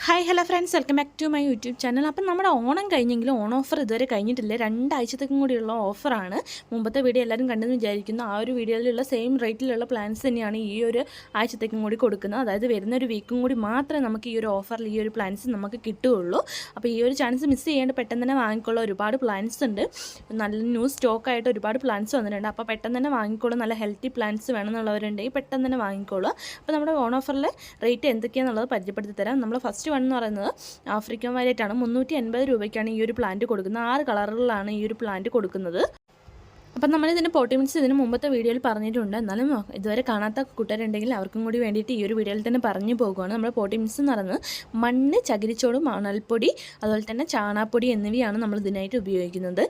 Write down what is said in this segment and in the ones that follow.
Hi hello friends, welcome back to my YouTube channel. അപ്പം നമ്മുടെ ഓണം കഴിഞ്ഞെങ്കിലും ഓൺ ഓഫർ ഇതുവരെ കഴിഞ്ഞിട്ടില്ല. 2 ആഴ്ചത്തേക്കും കൂടിയുള്ള ഓഫറാണ്. മുമ്പത്തെ വീഡിയോ എല്ലാവരും കണ്ടെന്ന് വിചാരിക്കുന്നു. ആ ഒരു വീഡിയോയിലുള്ള സെയിം റേറ്റിലുള്ള പ്ലാൻസ് തന്നെയാണ് ഈ ഒരു ആഴ്ചത്തേക്കും കൂടി കൊടുക്കുന്നത്. അതായത് വരുന്ന ഒരു വീക്കും കൂടി മാത്രമേ നമുക്ക് ഈ ഒരു ഓഫറിൽ ഈ ഒരു പ്ലാൻസ് നമുക്ക് കിട്ടുകയുള്ളൂ. അപ്പോൾ ഈ ഒരു ചാൻസ് മിസ് ചെയ്യാണ്ട് പെട്ടെന്ന് തന്നെ വാങ്ങിക്കൊള്ളൂ. ഒരുപാട് പ്ലാൻസ് ഉണ്ട്, നല്ല ന്യൂ സ്റ്റോക്കായിട്ട് ഒരുപാട് പ്ലാൻസ് വന്നിട്ടുണ്ട്. അപ്പോൾ പെട്ടെന്ന് തന്നെ വാങ്ങിക്കോളൂ. നല്ല ഹെൽത്തി പ്ലാൻസ് വേണമെന്നുള്ളവരുണ്ടെങ്കിൽ പെട്ടെന്ന് തന്നെ വാങ്ങിക്കോളൂ. അപ്പോൾ നമ്മുടെ ഓൺ ഓഫറിലെ റേറ്റ് എന്തൊക്കെയാണെന്നുള്ളത് പരിചയപ്പെടുത്തി തരാം. നമ്മൾ ഫസ്റ്റ് എന്ന് പറയുന്നത് ആഫ്രിക്കൻ വയലറ്റാണ്. 380 രൂപയ്ക്കാണ് ഈ ഒരു പ്ലാന്റ് കൊടുക്കുന്നത്. 6 കളറുകളിലാണ് ഈ ഒരു പ്ലാന്റ് കൊടുക്കുന്നത്. അപ്പം നമ്മളിതിൻ്റെ പോട്ടിമിക്സ് ഇതിന് മുമ്പത്തെ വീഡിയോയിൽ പറഞ്ഞിട്ടുണ്ട്. എന്നാലും ഇതുവരെ കാണാത്ത കൂട്ടുകാരുണ്ടെങ്കിൽ അവർക്കും കൂടി വേണ്ടിയിട്ട് ഈ ഒരു വീഡിയോയിൽ തന്നെ പറഞ്ഞു പോകുകയാണ്. നമ്മൾ പോട്ടിമിക്സ് എന്ന് പറയുന്നത് മണ്ണ്, ചകിരിച്ചോട്, മണൽപ്പൊടി, അതുപോലെ തന്നെ ചാണാപ്പൊടി എന്നിവയാണ് നമ്മൾ ഇതിനായിട്ട് ഉപയോഗിക്കുന്നത്.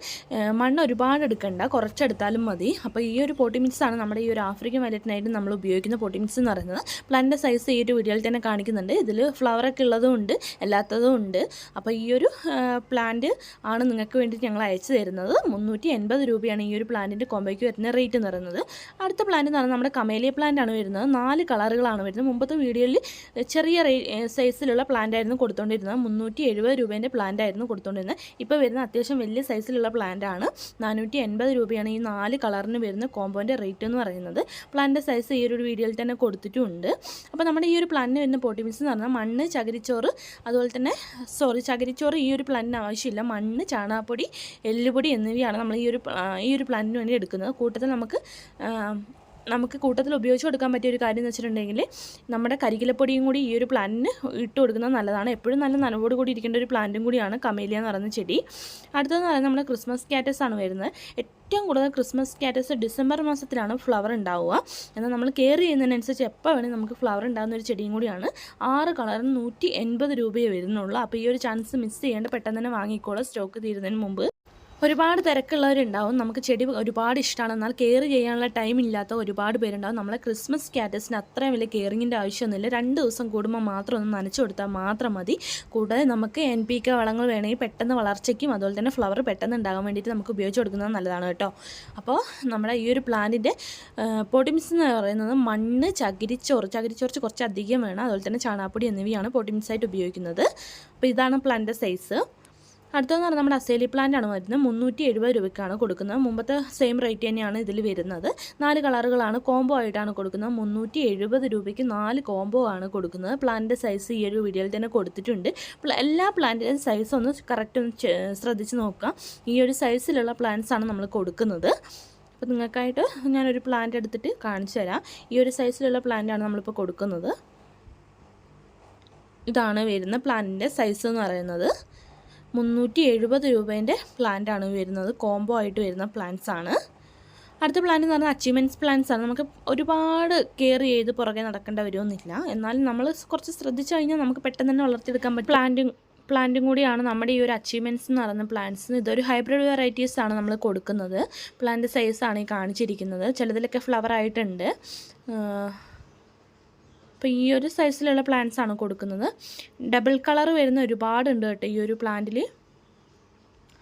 മണ്ണ് ഒരുപാട് എടുക്കണ്ട, കുറച്ചെടുത്താലും മതി. അപ്പോൾ ഈ ഒരു പോട്ടിമിക്സാണ് നമ്മുടെ ഈ ഒരു ആഫ്രിക്കൻ വയലറ്റിനായിട്ട് നമ്മൾ ഉപയോഗിക്കുന്ന പോട്ടിമിക്സ് എന്ന് പറയുന്നത്. പ്ലാന്റിൻ്റെ സൈസ് ഈ ഒരു വീഡിയോയിൽ തന്നെ കാണിക്കുന്നുണ്ട്. ഇതിൽ ഫ്ലവറൊക്കെ ഉള്ളതും ഉണ്ട്, അല്ലാത്തതും ഉണ്ട്. അപ്പോൾ ഈ ഒരു പ്ലാന്റ് ആണ് നിങ്ങൾക്ക് വേണ്ടിയിട്ട് ഞങ്ങൾ അയച്ചു തരുന്നത്. 380 രൂപയാണ് ഈ ഒരു പ്ലാന്റിൻ്റെ കോമ്പോയ്ക്ക് വരുന്ന റേറ്റ് എന്ന് പറയുന്നത്. അടുത്ത പ്ലാന്റ് എന്ന് പറയുന്നത് നമ്മുടെ കമേലിയ പ്ലാന്റ് ആണ് വരുന്നത്. 4 കളറുകളാണ് വരുന്നത്. മുമ്പത്തെ വീഡിയോയിൽ ചെറിയ സൈസിലുള്ള പ്ലാന്റ് ആയിരുന്നു കൊടുത്തുകൊണ്ടിരുന്നത്. 370 രൂപേൻ്റെ പ്ലാന്റ് ആയിരുന്നു കൊടുത്തുകൊണ്ടിരുന്നത്. ഇപ്പോൾ വരുന്ന അത്യാവശ്യം വലിയ സൈസിലുള്ള പ്ലാന്റ് ആണ്. 480 രൂപയാണ് ഈ 4 കളറിന് വരുന്ന കോമ്പോൻ്റെ റേറ്റ് എന്ന് പറയുന്നത്. പ്ലാന്റിൻ്റെ സൈസ് ഈ ഒരു വീഡിയോയിൽ തന്നെ കൊടുത്തിട്ടുമുണ്ട്. അപ്പോൾ നമ്മുടെ ഈ ഒരു പ്ലാന്റിന് വരുന്ന പോട്ടിമിക്സ് എന്ന് പറഞ്ഞാൽ മണ്ണ്, ചകിരിച്ചോറ്, അതുപോലെ തന്നെ ചകിരിച്ചോറ് ഈ ഒരു പ്ലാന്റിന് ആവശ്യമില്ല. മണ്ണ്, ചാണകപ്പൊടി, എല്ലുപൊടി എന്നിവയാണ് നമ്മൾ ഈ ഒരു പ്ലാന്റിന് വേണ്ടി എടുക്കുന്നത്. കൂട്ടത്തിൽ നമുക്ക് കൂട്ടത്തിൽ ഉപയോഗിച്ച് കൊടുക്കാൻ പറ്റിയ ഒരു കാര്യം എന്ന് വെച്ചിട്ടുണ്ടെങ്കിൽ നമ്മുടെ കരികിലപ്പൊടിയും കൂടി ഈ ഒരു പ്ലാന്റിന് ഇട്ട് കൊടുക്കുന്നത് നല്ലതാണ്. എപ്പോഴും നല്ല നനവോട് കൂടി ഇരിക്കേണ്ട ഒരു പ്ലാന്റും കൂടിയാണ് കമേലിയ എന്ന് പറയുന്ന ചെടി. അടുത്തതെന്ന് പറയുന്നത് നമ്മുടെ ക്രിസ്മസ് കാറ്റസ് ആണ് വരുന്നത്. ഏറ്റവും കൂടുതൽ ക്രിസ്മസ് കാറ്റസ് ഡിസംബർ മാസത്തിലാണ് ഫ്ലവർ ഉണ്ടാവുക. എന്നാൽ നമ്മൾ കെയർ ചെയ്യുന്നതിനനുസരിച്ച് എപ്പോൾ വേണമെങ്കിൽ നമുക്ക് ഫ്ലവർ ഉണ്ടാകുന്ന ഒരു ചെടിയും കൂടിയാണ്. 6 കളറിന് 180 രൂപയെ വരുന്നുള്ളൂ. അപ്പോൾ ഈ ഒരു ചാൻസ് മിസ് ചെയ്യേണ്ട, പെട്ടെന്ന് തന്നെ വാങ്ങിക്കോളൂ സ്റ്റോക്ക് തീരുന്നതിന് മുമ്പ്. ഒരുപാട് തിരക്കുള്ളവരുണ്ടാവും. നമുക്ക് ചെടി ഒരുപാട് ഇഷ്ടമാണ്, എന്നാൽ കെയർ ചെയ്യാനുള്ള ടൈം ഇല്ലാത്ത ഒരുപാട് പേരുണ്ടാവും. നമ്മളെ ക്രിസ്മസ് കാറ്റസിന് അത്രയും വലിയ കെയറിങ്ങിൻ്റെ ആവശ്യമൊന്നുമില്ല. 2 ദിവസം കൂടുമ്പോൾ മാത്രം ഒന്ന് നനച്ചു കൊടുത്താൽ മാത്രം മതി. കൂടാതെ നമുക്ക് NPK വളങ്ങൾ വേണമെങ്കിൽ പെട്ടെന്ന് വളർച്ചയ്ക്കും അതുപോലെ തന്നെ ഫ്ലവർ പെട്ടെന്ന് ഉണ്ടാകാൻ വേണ്ടിയിട്ട് നമുക്ക് ഉപയോഗിച്ച് കൊടുക്കുന്നത് നല്ലതാണ് കേട്ടോ. അപ്പോൾ നമ്മുടെ ഈ ഒരു പ്ലാന്റിൻ്റെ പോട്ടിമിക്സ് എന്ന് പറയുന്നത് മണ്ണ്, ചകിരിച്ചോറ് കുറച്ച് അധികം വേണം, അതുപോലെ തന്നെ ചാണാപ്പൊടി എന്നിവയാണ് പോട്ടിമിക്സായിട്ട് ഉപയോഗിക്കുന്നത്. അപ്പോൾ ഇതാണ് പ്ലാന്റിൻ്റെ സൈസ്. അടുത്തതെന്ന് പറഞ്ഞാൽ നമ്മുടെ അസേലി പ്ലാന്റ് ആണ് വരുന്നത്. 370 രൂപയ്ക്കാണ് കൊടുക്കുന്നത്. മുമ്പത്തെ സെയിം റേറ്റ് തന്നെയാണ് ഇതിൽ വരുന്നത്. 4 കളറുകളാണ്, കോംബോ ആയിട്ടാണ് കൊടുക്കുന്നത്. 370 രൂപയ്ക്ക് 4 കോംബോ ആണ് കൊടുക്കുന്നത്. പ്ലാന്റിൻ്റെ സൈസ് ഈ ഒരു വീഡിയോയിൽ തന്നെ കൊടുത്തിട്ടുണ്ട്. എല്ലാ പ്ലാന്റിൻ്റെയും സൈസ് ഒന്ന് കറക്റ്റ് ഒന്ന് ശ്രദ്ധിച്ച് നോക്കാം. ഈ ഒരു സൈസിലുള്ള പ്ലാന്റ്സ് ആണ് നമ്മൾ കൊടുക്കുന്നത്. അപ്പോൾ നിങ്ങൾക്കായിട്ട് ഞാനൊരു പ്ലാന്റ് എടുത്തിട്ട് കാണിച്ചു തരാം. ഈ ഒരു സൈസിലുള്ള പ്ലാന്റാണ് നമ്മളിപ്പോൾ കൊടുക്കുന്നത്. ഇതാണ് വരുന്ന പ്ലാന്റിൻ്റെ സൈസ് എന്ന് പറയുന്നത്. 370 രൂപേൻ്റെ പ്ലാന്റാണ് വരുന്നത്. കോംബോ ആയിട്ട് വരുന്ന പ്ലാന്റ്സ് ആണ്. അടുത്ത പ്ലാന്റ് എന്ന് പറഞ്ഞാൽ അച്ചീവ്മെൻറ്റ്സ് പ്ലാന്റ്സ് ആണ്. നമുക്ക് ഒരുപാട് കെയർ ചെയ്ത് പുറകെ നടക്കേണ്ട വരുമൊന്നുമില്ല. എന്നാലും നമ്മൾ കുറച്ച് ശ്രദ്ധിച്ചു കഴിഞ്ഞാൽ നമുക്ക് പെട്ടെന്ന് തന്നെ വളർത്തിയെടുക്കാൻ പറ്റും പ്ലാന്റും കൂടിയാണ് നമ്മുടെ ഈ ഒരു അച്ചീവ്മെൻറ്റ്സ് എന്ന് പറയുന്ന പ്ലാന്റ്സിന്. ഇതൊരു ഹൈബ്രിഡ് വെറൈറ്റീസ് ആണ് നമ്മൾ കൊടുക്കുന്നത്. പ്ലാന്റ് സൈസാണ് ഈ കാണിച്ചിരിക്കുന്നത്. ചിലതിലൊക്കെ ഫ്ലവർ ആയിട്ടുണ്ട്. അപ്പോൾ ഈ ഒരു സൈസിലുള്ള പ്ലാന്റ്സ് ആണ് കൊടുക്കുന്നത്. ഡബിൾ കളർ വരുന്ന ഒരുപാടുണ്ട് കേട്ടോ ഈ ഒരു പ്ലാന്റിൽ.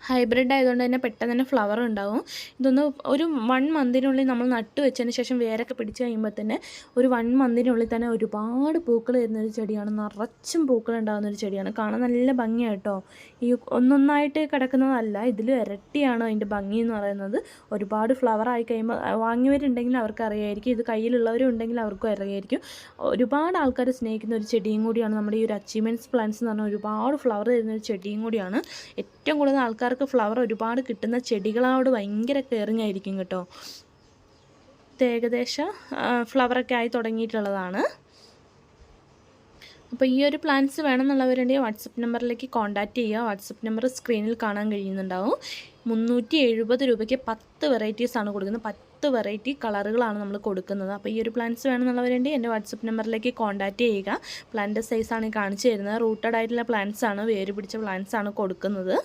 ഹൈബ്രിഡ് ആയതുകൊണ്ട് തന്നെ പെട്ടെന്ന് തന്നെ ഫ്ലവർ ഉണ്ടാവും. ഇതൊന്ന് ഒരു 1 മന്തിനുള്ളിൽ നമ്മൾ നട്ട് വെച്ചതിന് ശേഷം വേരൊക്കെ പിടിച്ച് കഴിയുമ്പോൾ തന്നെ ഒരു 1 മന്തിനുള്ളിൽ തന്നെ ഒരുപാട് പൂക്കൾ വരുന്നൊരു ചെടിയാണ്. നിറച്ചും പൂക്കൾ ഉണ്ടാകുന്നൊരു ചെടിയാണ്. കാണാൻ നല്ല ഭംഗിയാണ് കേട്ടോ. ഈ ഒന്നൊന്നായിട്ട് കിടക്കുന്നതല്ല, ഇതിൽ ഇരട്ടിയാണ് അതിൻ്റെ ഭംഗി എന്ന് പറയുന്നത്. ഒരുപാട് ഫ്ലവർ ആയി കഴിയുമ്പോൾ വാങ്ങിയവരുണ്ടെങ്കിൽ അവർക്ക് അറിയായിരിക്കും, ഇത് കയ്യിലുള്ളവരും ഉണ്ടെങ്കിൽ അവർക്കും അറിയായിരിക്കും. ഒരുപാട് ആൾക്കാർ സ്നേഹിക്കുന്ന ഒരു ചെടിയും കൂടിയാണ് നമ്മുടെ ഈ ഒരു അച്ചീവ്മെൻറ്റ്സ് പ്ലാന്റ്സ് എന്ന് പറഞ്ഞാൽ. ഒരുപാട് ഫ്ലവർ തരുന്നൊരു ചെടിയും കൂടിയാണ്. ഏറ്റവും കൂടുതൽ ആൾക്കാർക്ക് ഫ്ലവർ ഒരുപാട് കിട്ടുന്ന ചെടികളോട് ഭയങ്കര കെയറിങ് ആയിരിക്കും കേട്ടോ. ഇത് ഏകദേശം ഫ്ലവറൊക്കെ ആയി തുടങ്ങിയിട്ടുള്ളതാണ്. അപ്പോൾ ഈ ഒരു പ്ലാന്റ്സ് വേണമെന്നുള്ളവരുണ്ടെങ്കിൽ വാട്സപ്പ് നമ്പറിലേക്ക് കോൺടാക്റ്റ് ചെയ്യുക. വാട്സപ്പ് നമ്പർ സ്ക്രീനിൽ കാണാൻ കഴിയുന്നുണ്ടാവും. 370 രൂപയ്ക്ക് 10 വെറൈറ്റീസ് ആണ് കൊടുക്കുന്നത്. 10 വെറൈറ്റി കളറുകളാണ് നമ്മൾ കൊടുക്കുന്നത്. അപ്പോൾ ഈ ഒരു പ്ലാന്റ്സ് വേണമെന്നുള്ളവരുണ്ടെങ്കിൽ എൻ്റെ വാട്സപ്പ് നമ്പറിലേക്ക് കോൺടാക്റ്റ് ചെയ്യുക. പ്ലാന്റ് സൈസാണ് ഈ കാണിച്ചു തരുന്നത്. റൂട്ടഡ് ആയിട്ടുള്ള പ്ലാന്റ്സ് ആണ്, വേര് പിടിച്ച പ്ലാന്റ്സ് ആണ് കൊടുക്കുന്നത്.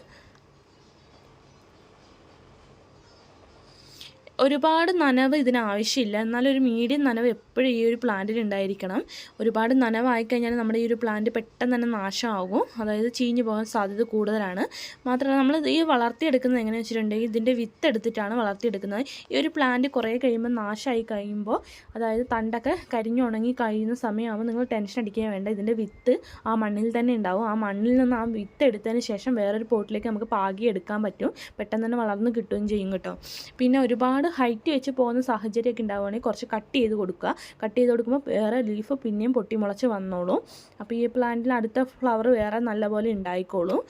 ഒരുപാട് നനവ് ഇതിനാവശ്യമില്ല. എന്നാലും ഒരു മീഡിയം നനവ് എപ്പോഴും ഈ ഒരു പ്ലാന്റിന് ഉണ്ടായിരിക്കണം. ഒരുപാട് നനവായിക്കഴിഞ്ഞാൽ നമ്മുടെ ഈ ഒരു പ്ലാന്റ് പെട്ടെന്ന് തന്നെ നാശമാകും, അതായത് ചീഞ്ഞു പോകാൻ സാധ്യത കൂടുതലാണ്. മാത്രമല്ല നമ്മൾ ഈ വളർത്തിയെടുക്കുന്നത് എങ്ങനെയാണെന്ന് വെച്ചിട്ടുണ്ടെങ്കിൽ ഇതിൻ്റെ വിത്ത് എടുത്തിട്ടാണ് വളർത്തിയെടുക്കുന്നത്. ഈ ഒരു പ്ലാന്റ് കുറേ കഴിയുമ്പോൾ നാശമായി കഴിയുമ്പോൾ, അതായത് തണ്ടൊക്കെ കരിഞ്ഞുണങ്ങി കഴിയുന്ന സമയമാകുമ്പോൾ നിങ്ങൾ ടെൻഷൻ അടിക്കാൻ വേണ്ട. ഇതിൻ്റെ വിത്ത് ആ മണ്ണിൽ തന്നെ ഉണ്ടാവും. ആ മണ്ണിൽ നിന്ന് ആ വിത്ത് എടുത്തതിന് ശേഷം വേറൊരു പോട്ടിലേക്ക് നമുക്ക് പാകി എടുക്കാൻ പറ്റും. പെട്ടെന്ന് തന്നെ വളർന്ന് കിട്ടുകയും ചെയ്യും കേട്ടോ. പിന്നെ ഒരുപാട് ഹൈറ്റ് വെച്ച് പോകുന്ന സാഹചര്യമൊക്കെ ഉണ്ടാവുകയാണെങ്കിൽ കുറച്ച് കട്ട് ചെയ്ത് കൊടുക്കുക. കട്ട് ചെയ്ത് കൊടുക്കുമ്പോൾ വേറെ ലീഫ് പിന്നെയും പൊട്ടിമുളച്ച് വന്നോളും. അപ്പോൾ ഈ പ്ലാന്റിൽ അടുത്ത ഫ്ലവർ വേറെ നല്ലപോലെ ഉണ്ടായിക്കോളും.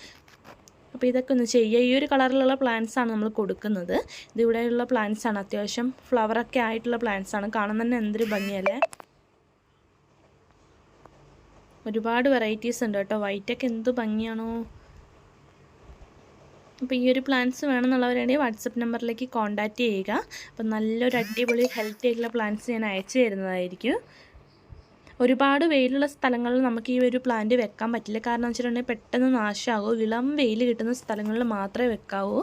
അപ്പോൾ ഇതൊക്കെ ഒന്ന് ചെയ്യുക. ഈ ഒരു കളറിലുള്ള പ്ലാന്റ്സാണ് നമ്മൾ കൊടുക്കുന്നത്. ഇതിവിടെയുള്ള പ്ലാന്റ്സാണ്, അത്യാവശ്യം ഫ്ലവറൊക്കെ ആയിട്ടുള്ള പ്ലാന്റ്സാണ്. കാണാൻ തന്നെ എന്തൊരു ഭംഗിയല്ലേ. ഒരുപാട് വെറൈറ്റീസ് ഉണ്ട് കേട്ടോ. വൈറ്റൊക്കെ എന്ത് ഭംഗിയാണോ. അപ്പോൾ ഈ ഒരു പ്ലാന്റ്സ് വേണമെന്നുള്ളവരാണെങ്കിൽ വാട്സപ്പ് നമ്പറിലേക്ക് കോൺടാക്റ്റ് ചെയ്യുക. അപ്പോൾ നല്ലൊരു അടിപൊളി ഹെൽത്തി ആയിട്ടുള്ള പ്ലാന്റ്സ് ഞാൻ അയച്ചു തരുന്നതായിരിക്കും. ഒരുപാട് വെയിലുള്ള സ്ഥലങ്ങളിൽ നമുക്ക് ഈ ഒരു പ്ലാന്റ് വെക്കാൻ പറ്റില്ല. കാരണം എന്ന് വെച്ചിട്ടുണ്ടെങ്കിൽ പെട്ടെന്ന് നാശമാകും. ഇളം വെയിൽ കിട്ടുന്ന സ്ഥലങ്ങളിൽ മാത്രമേ വെക്കാവൂ.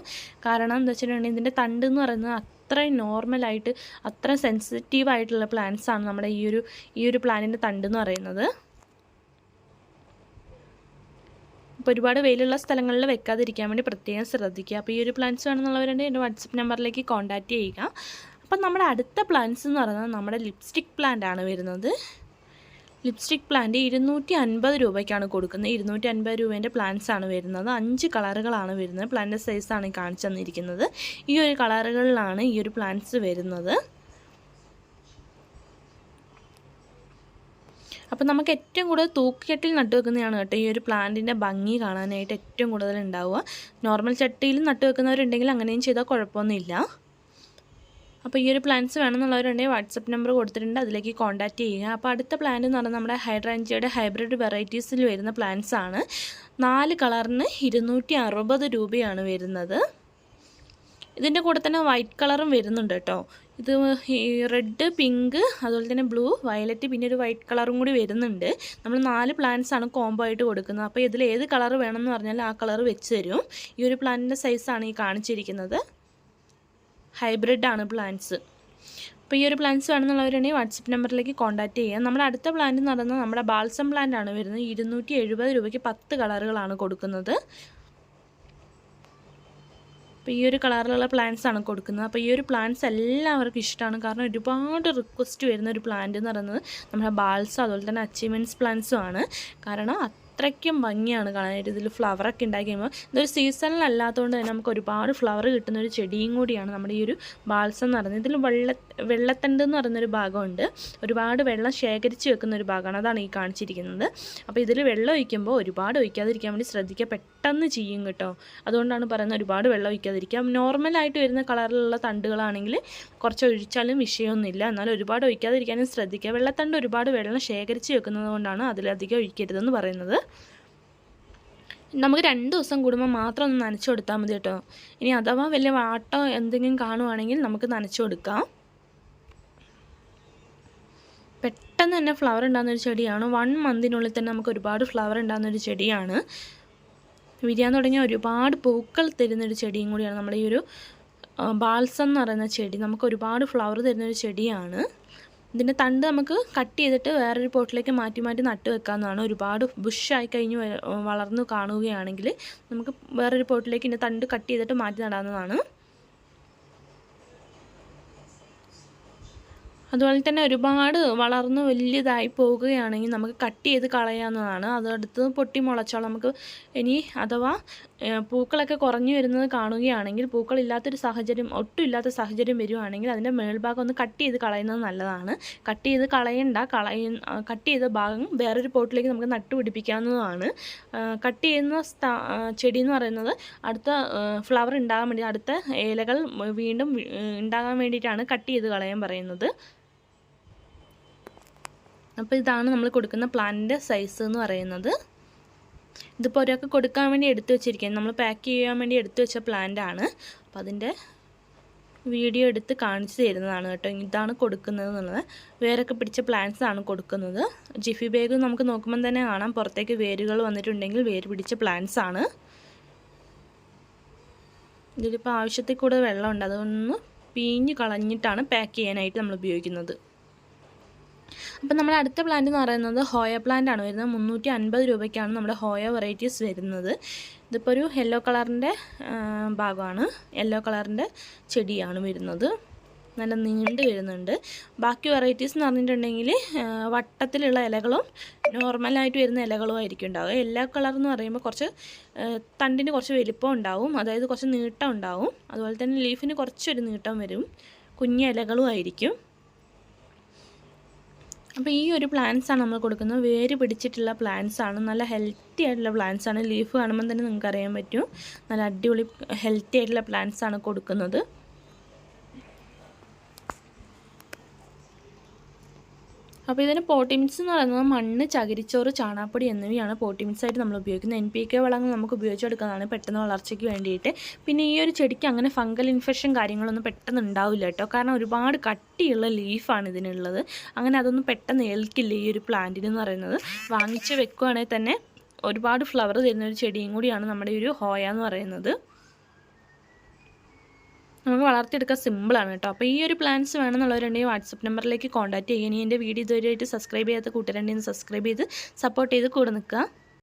കാരണം എന്താ വെച്ചിട്ടുണ്ടെങ്കിൽ ഇതിൻ്റെ തണ്ട് എന്ന് പറയുന്നത് അത്രയും നോർമലായിട്ട് അത്രയും സെൻസിറ്റീവായിട്ടുള്ള പ്ലാന്റ്സാണ് നമ്മുടെ ഈ ഒരു പ്ലാന്റിൻ്റെ തണ്ട് എന്ന് പറയുന്നത്. അപ്പോൾ ഒരുപാട് വെയിലുള്ള സ്ഥലങ്ങളിൽ വെക്കാതിരിക്കാൻ വേണ്ടി പ്രത്യേകം ശ്രദ്ധിക്കുക. അപ്പോൾ ഈ ഒരു പ്ലാന്റ്സ് വേണമെന്നുള്ളവരുണ്ടെങ്കിൽ എൻ്റെ വാട്സപ്പ് നമ്പറിലേക്ക് കോൺടാക്റ്റ് ചെയ്യുക. അപ്പം നമ്മുടെ അടുത്ത പ്ലാന്റ്സ് എന്ന് പറയുന്നത് നമ്മുടെ ലിപ്സ്റ്റിക് പ്ലാന്റ് ആണ് വരുന്നത്. ലിപ്സ്റ്റിക് പ്ലാന്റ് 250 രൂപയ്ക്കാണ് കൊടുക്കുന്നത്. 250 രൂപേൻ്റെ പ്ലാന്റ്സ് ആണ് വരുന്നത്. 5 കളറുകളാണ് വരുന്നത്. പ്ലാന്റ് സൈസാണ് കാണിച്ചു തന്നിരിക്കുന്നത്. ഈ ഒരു കളറുകളിലാണ് ഈ ഒരു പ്ലാന്റ്സ് വരുന്നത്. അപ്പോൾ നമുക്ക് ഏറ്റവും കൂടുതൽ തൂക്കുകെട്ടിൽ നട്ടു വെക്കുന്നതാണ് കേട്ടോ ഈ ഒരു പ്ലാന്റിൻ്റെ ഭംഗി കാണാനായിട്ട് ഏറ്റവും കൂടുതൽ ഉണ്ടാവുക. നോർമൽ ചട്ടിയിൽ നട്ടു വെക്കുന്നവരുണ്ടെങ്കിൽ അങ്ങനെയും ചെയ്താൽ കുഴപ്പമൊന്നുമില്ല. അപ്പോൾ ഈ ഒരു പ്ലാന്റ്സ് വേണമെന്നുള്ളവരുണ്ടെങ്കിൽ വാട്സപ്പ് നമ്പർ കൊടുത്തിട്ടുണ്ട്, അതിലേക്ക് കോൺടാക്റ്റ് ചെയ്യുക. അപ്പോൾ അടുത്ത പ്ലാന്റ് എന്ന് പറഞ്ഞാൽ നമ്മുടെ ഹൈഡ്രാഞ്ചിയുടെ ഹൈബ്രിഡ് വെറൈറ്റീസിൽ വരുന്ന പ്ലാന്റ്സ് ആണ്. 4 കളറിന് 260 രൂപയാണ് വരുന്നത്. ഇതിൻ്റെ കൂടെ തന്നെ വൈറ്റ് കളറും വരുന്നുണ്ട് കേട്ടോ. ഇത് ഈ റെഡ്, പിങ്ക്, അതുപോലെ തന്നെ ബ്ലൂ, വയലറ്റ്, പിന്നെ ഒരു വൈറ്റ് കളറും കൂടി വരുന്നുണ്ട്. നമ്മൾ 4 പ്ലാന്റ്സ് ആണ് കോംബോ ആയിട്ട് കൊടുക്കുന്നത്. അപ്പോൾ ഇതിൽ ഏത് കളർ വേണമെന്ന് പറഞ്ഞാൽ ആ കളർ വെച്ച് തരും. ഈ ഒരു പ്ലാന്റിൻ്റെ സൈസാണ് ഈ കാണിച്ചിരിക്കുന്നത്. ഹൈബ്രിഡ് ആണ് പ്ലാന്റ്സ്. അപ്പോൾ ഈ ഒരു പ്ലാന്റ്സ് വേണമെന്നുള്ളവരുണ്ടെങ്കിൽ വാട്സപ്പ് നമ്പറിലേക്ക് കോൺടാക്റ്റ് ചെയ്യുക. നമ്മുടെ അടുത്ത പ്ലാന്റ് എന്ന് പറയുന്നത് നമ്മുടെ ബാൽസം പ്ലാന്റ് ആണ് വരുന്നത്. 270 രൂപയ്ക്ക് 10 കളറുകളാണ് കൊടുക്കുന്നത്. അപ്പോൾ ഈ ഒരു കളറിലുള്ള പ്ലാന്റ്സ് ആണ് കൊടുക്കുന്നത്. അപ്പോൾ ഈ ഒരു പ്ലാന്റ്സ് എല്ലാവർക്കും ഇഷ്ടമാണ്. കാരണം ഒരുപാട് റിക്വസ്റ്റ് വരുന്ന ഒരു പ്ലാന്റ് എന്ന് പറയുന്നത് നമ്മുടെ ബാൽസം, അതുപോലെ തന്നെ അച്ചീവ്മെൻറ്റ്സ് പ്ലാന്റ്സും ആണ്. കാരണം അത്രയ്ക്കും ഭംഗിയാണ് കാണാനായിട്ട്. ഇതിൽ ഫ്ലവറൊക്കെ ഉണ്ടാക്കി കഴിയുമ്പോൾ ഇതൊരു സീസണിലല്ലാത്തതുകൊണ്ട് തന്നെ നമുക്ക് ഒരുപാട് ഫ്ലവർ കിട്ടുന്ന ഒരു ചെടിയും കൂടിയാണ് നമ്മുടെ ഈ ഒരു ബാൽസം എന്ന് പറയുന്നത്. ഇതിൽ വെള്ളത്തണ്ട് എന്ന് പറയുന്നൊരു ഭാഗമുണ്ട്. ഒരുപാട് വെള്ളം ശേഖരിച്ച് വെക്കുന്ന ഒരു ഭാഗമാണ്, അതാണ് ഈ കാണിച്ചിരിക്കുന്നത്. അപ്പോൾ ഇതിൽ വെള്ളം ഒഴിക്കുമ്പോൾ ഒരുപാട് ഒഴിക്കാതിരിക്കാൻ വേണ്ടി ശ്രദ്ധിക്കുക. പെട്ടെന്ന് ചെയ്യും കേട്ടോ. അതുകൊണ്ടാണ് പറയുന്നത് ഒരുപാട് വെള്ളം ഒഴിക്കാതിരിക്കാം. നോർമലായിട്ട് വരുന്ന കളറിലുള്ള തണ്ടുകളാണെങ്കിൽ കുറച്ച് ഒഴിച്ചാലും വിഷയമൊന്നുമില്ല. എന്നാലും ഒരുപാട് ഒഴിക്കാതിരിക്കാനും ശ്രദ്ധിക്കുക. വെള്ളത്തണ്ട് ഒരുപാട് വെള്ളം ശേഖരിച്ച് വെക്കുന്നത് കൊണ്ടാണ് അതിലധികം ഒഴിക്കരുതെന്ന് പറയുന്നത്. നമുക്ക് 2 ദിവസം കൂടുമ്പോൾ മാത്രം ഒന്ന് നനച്ചു കൊടുത്താൽ മതി കേട്ടോ. ഇനി അഥവാ വലിയ വാട്ടോ എന്തെങ്കിലും കാണുവാണെങ്കിൽ നമുക്ക് നനച്ചു കൊടുക്കാം. പെട്ടെന്ന് തന്നെ ഫ്ലവർ ഉണ്ടാകുന്നൊരു ചെടിയാണ്. 1 മന്തിനുള്ളിൽ തന്നെ നമുക്ക് ഒരുപാട് ഫ്ലവർ ഉണ്ടാകുന്നൊരു ചെടിയാണ്. വിരിയാൻ തുടങ്ങിയ ഒരുപാട് പൂക്കൾ തരുന്നൊരു ചെടിയും കൂടിയാണ് നമ്മുടെ ഈ ഒരു ബാൽസം എന്ന് പറയുന്ന ചെടി. നമുക്ക് ഒരുപാട് ഫ്ലവർ തരുന്നൊരു ചെടിയാണ്. ഇതിൻ്റെ തണ്ട് നമുക്ക് കട്ട് ചെയ്തിട്ട് വേറൊരു പോട്ടിലേക്ക് മാറ്റി മാറ്റി നട്ട് വെക്കാവുന്നതാണ്. ഒരുപാട് ബുഷായി കഴിഞ്ഞ് വളർന്നു കാണുകയാണെങ്കിൽ നമുക്ക് വേറൊരു പോട്ടിലേക്ക് ഇതിൻ്റെ തണ്ട് കട്ട് ചെയ്തിട്ട് മാറ്റി നടാവുന്നതാണ്. അതുപോലെ തന്നെ ഒരുപാട് വളർന്ന് വലിയതായി പോകുകയാണെങ്കിൽ നമുക്ക് കട്ട് ചെയ്ത് കളയാവുന്നതാണ്. അതടുത്ത് പൊട്ടി മുളച്ചോളാം. നമുക്ക് ഇനി അഥവാ പൂക്കളൊക്കെ കുറഞ്ഞു വരുന്നത് കാണുകയാണെങ്കിൽ, പൂക്കളില്ലാത്തൊരു സാഹചര്യം, ഒട്ടും ഇല്ലാത്ത സാഹചര്യം വരുവാണെങ്കിൽ അതിൻ്റെ മേൽഭാഗം ഒന്ന് കട്ട് ചെയ്ത് കളയുന്നത് നല്ലതാണ്. കട്ട് ചെയ്ത് കളയണ്ട, കട്ട് ചെയ്ത ഭാഗം വേറൊരു പോട്ടിലേക്ക് നമുക്ക് നട്ടുപിടിപ്പിക്കാവുന്നതാണ്. കട്ട് ചെയ്യുന്ന ചെടി എന്ന് പറയുന്നത് അടുത്ത ഫ്ലവർ ഉണ്ടാകാൻ വേണ്ടി, അടുത്ത ഇലകൾ വീണ്ടും ഉണ്ടാകാൻ വേണ്ടിയിട്ടാണ് കട്ട് ചെയ്ത് കളയാൻ പറയുന്നത്. അപ്പോൾ ഇതാണ് നമ്മൾ കൊടുക്കുന്ന പ്ലാന്റിൻ്റെ സൈസ് എന്ന് പറയുന്നത്. ഇതിപ്പോൾ ഒരാൾക്ക് കൊടുക്കാൻ വേണ്ടി എടുത്തു വെച്ചിരിക്കുന്നത്, നമ്മൾ പാക്ക് ചെയ്യാൻ വേണ്ടി എടുത്തു വെച്ച പ്ലാന്റാണ്. അപ്പോൾ അതിൻ്റെ വീഡിയോ എടുത്ത് കാണിച്ചു തരുന്നതാണ് കേട്ടോ. ഇതാണ് കൊടുക്കുന്നത് എന്നുള്ളത്. വേരൊക്കെ പിടിച്ച പ്ലാന്റ്സ് ആണ് കൊടുക്കുന്നത്. ജിഫി ബാഗ് നമുക്ക് നോക്കുമ്പോൾ തന്നെ കാണാം, പുറത്തേക്ക് വേരുകൾ വന്നിട്ടുണ്ടെങ്കിൽ വേര് പിടിച്ച പ്ലാന്റ്സ് ആണ്. ഇതിലിപ്പോൾ ആവശ്യത്തിൽ കൂടുതൽ വെള്ളമുണ്ട്, അതൊന്ന് പിഴിഞ്ഞ് കളഞ്ഞിട്ടാണ് പാക്ക് ചെയ്യാനായിട്ട് നമ്മൾ ഉപയോഗിക്കുന്നത്. അപ്പം നമ്മുടെ അടുത്ത പ്ലാന്റ് എന്ന് പറയുന്നത് ഹോയ പ്ലാന്റ് ആണ് വരുന്നത്. 350 രൂപയ്ക്കാണ് നമ്മുടെ ഹോയ വെറൈറ്റീസ് വരുന്നത്. ഇതിപ്പോൾ ഒരു യെല്ലോ കളറിൻ്റെ ഭാഗമാണ്, യെല്ലോ കളറിൻ്റെ ചെടിയാണ് വരുന്നത്. നല്ല നീണ്ട് വരുന്നുണ്ട്. ബാക്കി വെറൈറ്റീസ് എന്ന് പറഞ്ഞിട്ടുണ്ടെങ്കിൽ വട്ടത്തിലുള്ള ഇലകളും നോർമലായിട്ട് വരുന്ന ഇലകളും ആയിരിക്കും ഉണ്ടാവുക. യെല്ലോ കളർ എന്ന് പറയുമ്പോൾ കുറച്ച് തണ്ടിന് കുറച്ച് വലിപ്പം ഉണ്ടാവും, അതായത് കുറച്ച് നീട്ടം ഉണ്ടാവും. അതുപോലെ തന്നെ ലീഫിന് കുറച്ചൊരു നീട്ടം വരും, കുഞ്ഞ് ഇലകളും ആയിരിക്കും. അപ്പോൾ ഈ ഒരു പ്ലാന്റ്സാണ് നമ്മൾ കൊടുക്കുന്നത്. വേര് പിടിച്ചിട്ടുള്ള പ്ലാന്റ്സാണ്, നല്ല ഹെൽത്തി ആയിട്ടുള്ള പ്ലാന്റ്സാണ്. ലീഫ് കാണുമ്പോൾ തന്നെ നിങ്ങൾക്ക് അറിയാൻ പറ്റും, നല്ല അടിപൊളി ഹെൽത്തി ആയിട്ടുള്ള പ്ലാന്റ്സാണ് കൊടുക്കുന്നത്. അപ്പോൾ ഇതിന് പോട്ടിമിക്സ് എന്ന് പറയുന്നത് മണ്ണ്, ചകിരിച്ചോറ്, ചാണകപ്പൊടി എന്നിവയാണ് പോട്ടിമിക്സായിട്ട് നമ്മൾ ഉപയോഗിക്കുന്നത്. NPK വളങ്ങൾ നമുക്ക് ഉപയോഗിച്ചെടുക്കുന്നതാണ് പെട്ടെന്ന് വളർച്ചയ്ക്ക് വേണ്ടിയിട്ട്. പിന്നെ ഈ ഒരു ചെടിക്ക് അങ്ങനെ ഫംഗൽ ഇൻഫെക്ഷൻ കാര്യങ്ങളൊന്നും പെട്ടെന്ന് ഉണ്ടാവില്ല കേട്ടോ, കാരണം ഒരുപാട് കട്ടിയുള്ള ലീഫാണ് ഇതിനുള്ളത്. അങ്ങനെ അതൊന്നും പെട്ടെന്ന് ഏൽക്കില്ല ഈ ഒരു പ്ലാന്റിന് എന്ന് പറയുന്നത്. വാങ്ങിച്ച് വെക്കുകയാണെങ്കിൽ തന്നെ ഒരുപാട് ഫ്ലവർ തരുന്ന ഒരു ചെടിയും കൂടിയാണ് നമ്മുടെ ഈ ഒരു ഹോയ എന്ന് പറയുന്നത്. നമുക്ക് വളർത്തിയെടുക്കാൻ സിമ്പിളാണ് കേട്ടോ. അപ്പോൾ ഈ ഒരു പ്ലാൻസ് വേണമെന്നുള്ളവരുണ്ടെങ്കിൽ വാട്സപ്പ് നമ്പറിലേക്ക് കോൺടാക്റ്റ് ചെയ്യുക. ഇനി എൻ്റെ വീഡിയോ ഇതുവരെയായിട്ട് സബ്സ്ക്രൈബ് ചെയ്യാത്ത കൂട്ടുകാരുണ്ടെങ്കിൽ സബ്സ്ക്രൈബ് ചെയ്ത് സപ്പോർട്ട് ചെയ്ത് കൂടെ നിൽക്കുക.